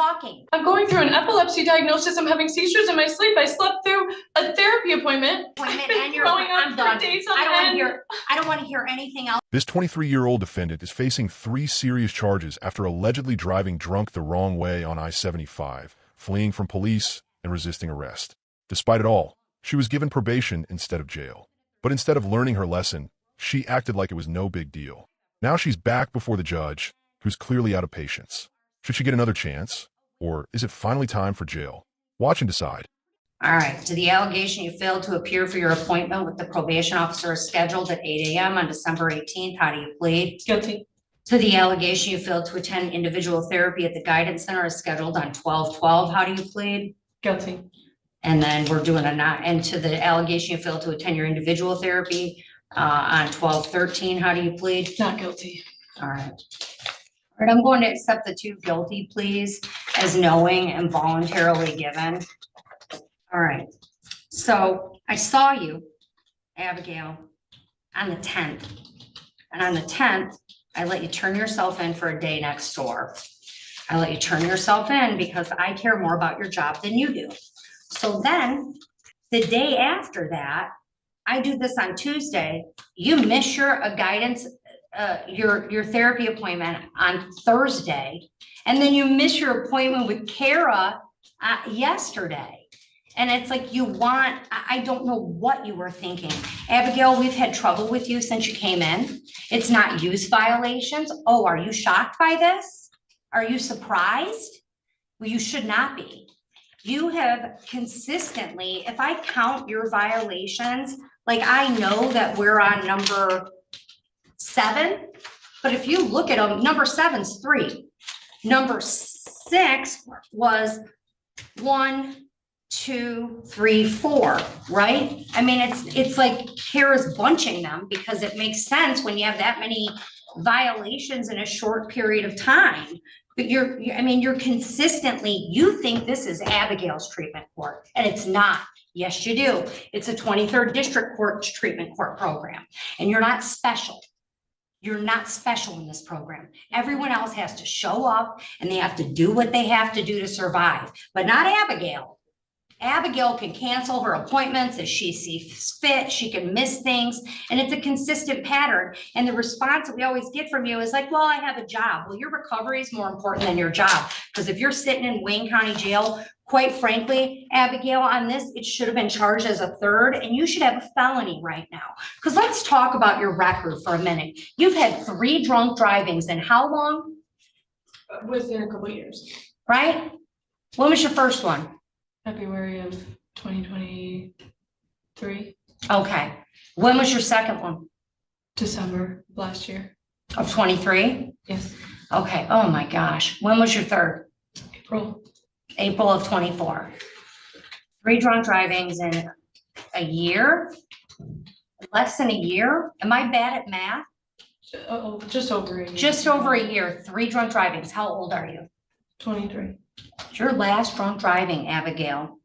talking. I'm going through an epilepsy diagnosis. I'm having seizures in my sleep. I slept through a therapy appointment. And you're throwing I'm up done. for days on I don't want to hear anything else. This 23-year-old defendant is facing 3 serious charges after allegedly driving drunk the wrong way on I-75, fleeing from police, and resisting arrest. Despite it all, she was given probation instead of jail. But instead of learning her lesson, she acted like it was no big deal. Now she's back before the judge, who's clearly out of patience. Should she get another chance? Or is it finally time for jail? Watch and decide. All right. To the allegation you failed to appear for your appointment with the probation officer scheduled at 8 a.m. on December 18th, how do you plead? Guilty. To the allegation you failed to attend individual therapy at the Guidance Center as scheduled on 12/12, how do you plead? Guilty. And then we're doing a not, and to the allegation you failed to attend your individual therapy on 12/13, how do you plead? Not guilty. All right. All right, I'm going to accept the 2 guilty pleas as knowing and voluntarily given. All right. So I saw you, Abigail, on the 10th. And on the 10th, I let you turn yourself in for a day next door. I let you turn yourself in because I care more about your job than you do. So then the day after that, I do this on Tuesday, you miss your guidance, your therapy appointment on Thursday, and then you miss your appointment with Kara yesterday. And it's like I don't know what you were thinking. Abigail, we've had trouble with you since you came in. It's not use violations. Oh, are you shocked by this? Are you surprised? Well, you should not be. You have consistently, if I count your violations, like I know that we're on number 7, but if you look at them, number 7's 3. Number 6 was 1, 2, 3, 4, right? I mean, it's like Kara's bunching them because it makes sense when you have that many violations in a short period of time. But you're consistently, you think this is Abigail's treatment court, and it's not. Yes, you do. It's a 23rd District Court's treatment court program, and you're not special. You're not special in this program. Everyone else has to show up, and they have to do what they have to do to survive, but not Abigail. Abigail can cancel her appointments as she sees fit. She can miss things, and it's a consistent pattern. And the response that we always get from you is like, well, I have a job. Well, your recovery is more important than your job. Because if you're sitting in Wayne County Jail, quite frankly, Abigail, on this, it should have been charged as a 3rd, and you should have a felony right now. Because let's talk about your record for a minute. You've had 3 drunk drivings in how long? Within a couple of years. Right? When was your first one? February of 2023. Okay. When was your second one? December last year. Of 23? Yes. Okay. Oh my gosh. When was your 3rd? April. April of 24. 3 drunk drivings in a year? Less than a year? Am I bad at math? Oh, just over a year. Just over a year. 3 drunk drivings. How old are you? 23. Your last drunk driving, Abigail,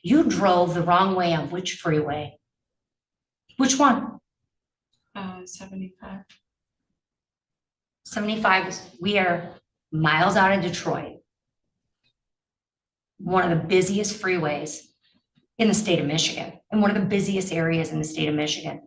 you drove the wrong way on which freeway? Which one? 75. 75, we are miles out of Detroit. One of the busiest freeways in the state of Michigan, and one of the busiest areas in the state of Michigan.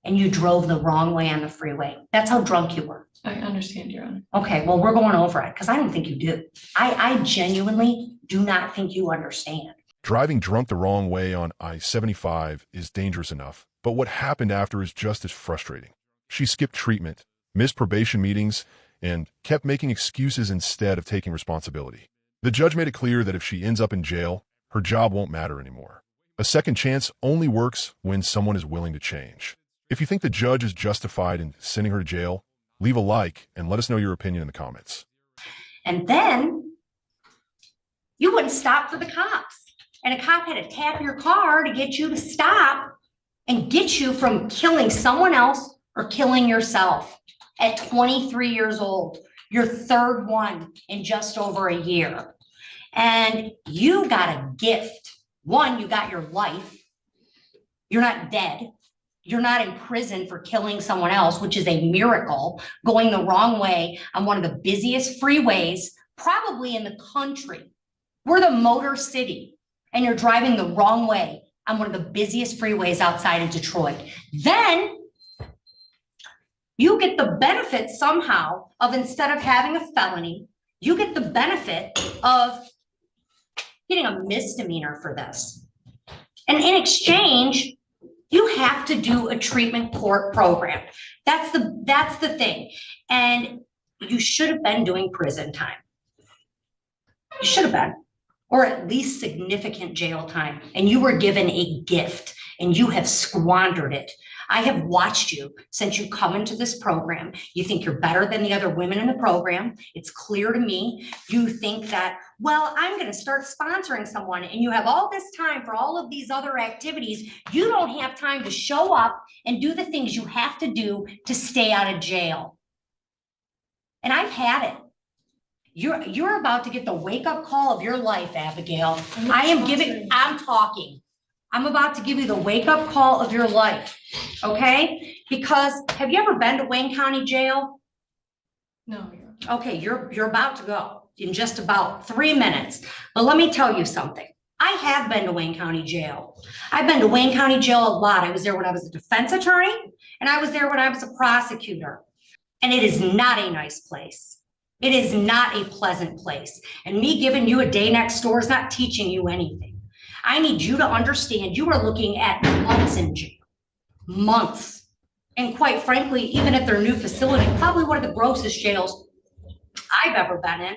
And you drove the wrong way on the freeway. That's how drunk you were. I understand, Your Honor. Okay, well, we're going over it because I don't think you do. I genuinely do not think you understand. Driving drunk the wrong way on I-75 is dangerous enough, but what happened after is just as frustrating. She skipped treatment, missed probation meetings, and kept making excuses instead of taking responsibility. The judge made it clear that if she ends up in jail, her job won't matter anymore. A second chance only works when someone is willing to change. If you think the judge is justified in sending her to jail, leave a like and let us know your opinion in the comments. And then you wouldn't stop for the cops. And a cop had to tap your car to get you to stop and get you from killing someone else or killing yourself at 23 years old, your 3rd one in just over a year. And you got a gift. One, you got your life. You're not dead. You're not in prison for killing someone else, which is a miracle, going the wrong way on one of the busiest freeways, probably in the country. We're the Motor City, and you're driving the wrong way on one of the busiest freeways outside of Detroit. Then you get the benefit somehow of, instead of having a felony, you get the benefit of getting a misdemeanor for this. And in exchange, you have to do a treatment court program. That's the thing. And you should have been doing prison time. You should have been, or at least significant jail time. And you were given a gift and you have squandered it. I have watched you since you come into this program. You think you're better than the other women in the program. It's clear to me. You think that, well, I'm going to start sponsoring someone, and you have all this time for all of these other activities. You don't have time to show up and do the things you have to do to stay out of jail. And I've had it. You're about to get the wake-up call of your life, Abigail. I'm talking. I'm about to give you the wake-up call of your life, okay? Because have you ever been to Wayne County Jail? No. Okay, you're about to go in just about 3 minutes. But let me tell you something. I have been to Wayne County Jail. I've been to Wayne County Jail a lot. I was there when I was a defense attorney, and I was there when I was a prosecutor. And it is not a nice place. It is not a pleasant place. And me giving you a day next door is not teaching you anything. I need you to understand you are looking at months in jail. Months. And quite frankly, even at their new facility, probably one of the grossest jails I've ever been in.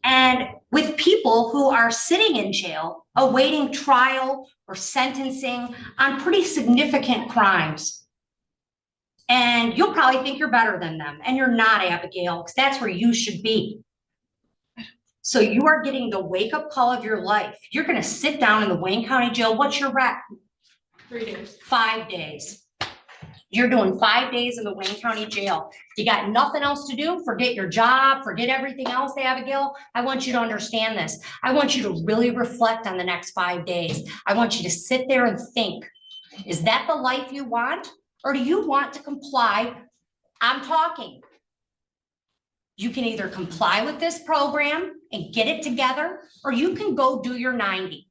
And with people who are sitting in jail, awaiting trial or sentencing on pretty significant crimes. And you'll probably think you're better than them. And you're not, Abigail, because that's where you should be. So you are getting the wake-up call of your life. You're going to sit down in the Wayne County Jail. What's your rec? 3 days. 5 days. You're doing 5 days in the Wayne County Jail. You got nothing else to do. Forget your job. Forget everything else, Abigail. I want you to understand this. I want you to really reflect on the next 5 days. I want you to sit there and think, is that the life you want? Or do you want to comply? I'm talking. You can either comply with this program and get it together, or you can go do your 90.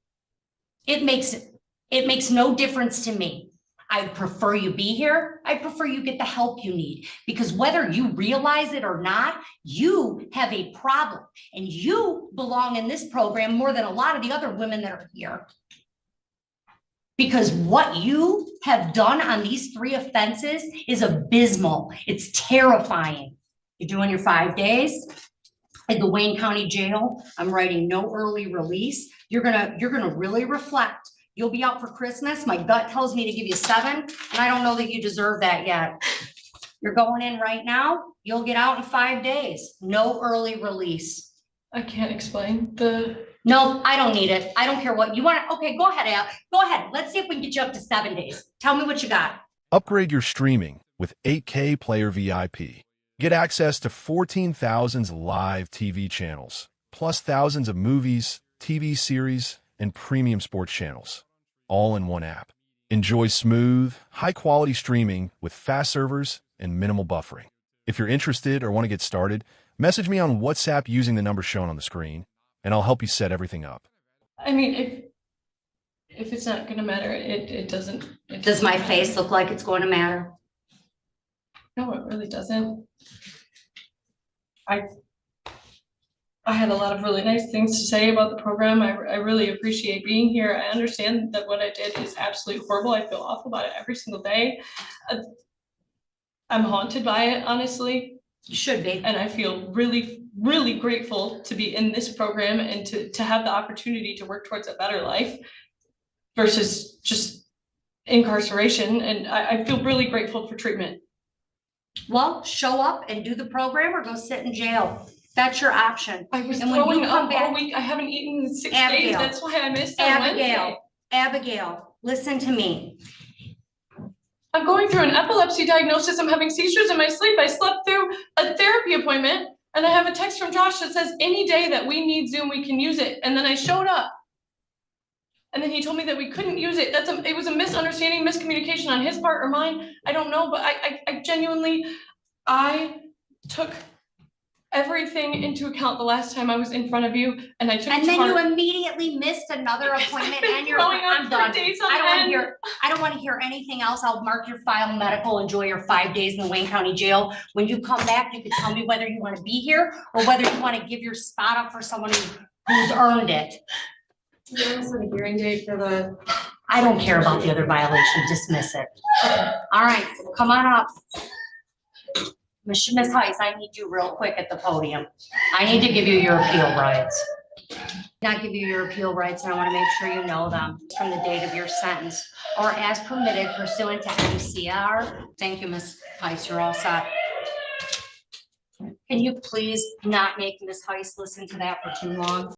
It makes no difference to me. I'd prefer you be here. I prefer you get the help you need, because whether you realize it or not, you have a problem, and you belong in this program more than a lot of the other women that are here. Because what you have done on these 3 offenses is abysmal. It's terrifying. You're doing your 5 days at the Wayne County Jail. I'm writing no early release. You're gonna really reflect. You'll be out for Christmas. My gut tells me to give you 7, and I don't know that you deserve that yet. You're going in right now. You'll get out in 5 days. No early release. I can't explain No, I don't need it. I don't care what you want. Okay, go ahead, Al. Go ahead. Let's see if we can get you up to 7 days. Tell me what you got. Upgrade your streaming with 8K Player VIP. Get access to 14,000 live TV channels, plus thousands of movies, TV series, and premium sports channels, all in one app. Enjoy smooth, high-quality streaming with fast servers and minimal buffering. If you're interested or want to get started, message me on WhatsApp using the number shown on the screen, and I'll help you set everything up. I mean, if it's not going to matter, it doesn't. Does my face look like it's going to matter? No, it really doesn't. I had a lot of really nice things to say about the program. I really appreciate being here. I understand that what I did is absolutely horrible. I feel awful about it every single day. I'm haunted by it, honestly. You should be. And I feel really, really grateful to be in this program and to have the opportunity to work towards a better life versus just incarceration. And I feel really grateful for treatment. Well, show up and do the program or go sit in jail. That's your option. I was And when throwing you come up back- all week. I haven't eaten in 6 Abigail. days. That's why I missed on Wednesday. Abigail, listen to me. I'm going through an epilepsy diagnosis. I'm having seizures in my sleep. I slept through a therapy appointment, and I have a text from Josh that says any day that we need Zoom, we can use it. And then I showed up. And then he told me that we couldn't use it. It was a misunderstanding, miscommunication on his part or mine. I don't know, but I genuinely, I took everything into account the last time I was in front of you, and I took it And to then you heart. immediately missed another appointment been and you're, throwing up I'm for done. days on I don't wanna end. hear, I don't wanna hear anything else. I'll mark your file medical, enjoy your 5 days in the Wayne County Jail. When you come back, you can tell me whether you wanna be here or whether you wanna give your spot up for someone who's earned it. There was a hearing date for the. I don't care about the other violation, dismiss it. All right, come on up. Miss Heiss, I need you real quick at the podium. I need to give you your appeal rights. Not give you your appeal rights, and I want to make sure you know them from the date of your sentence or as permitted pursuant to MCR. Thank you, Miss Heiss, you're all set. Can you please not make Miss Heiss listen to that for too long?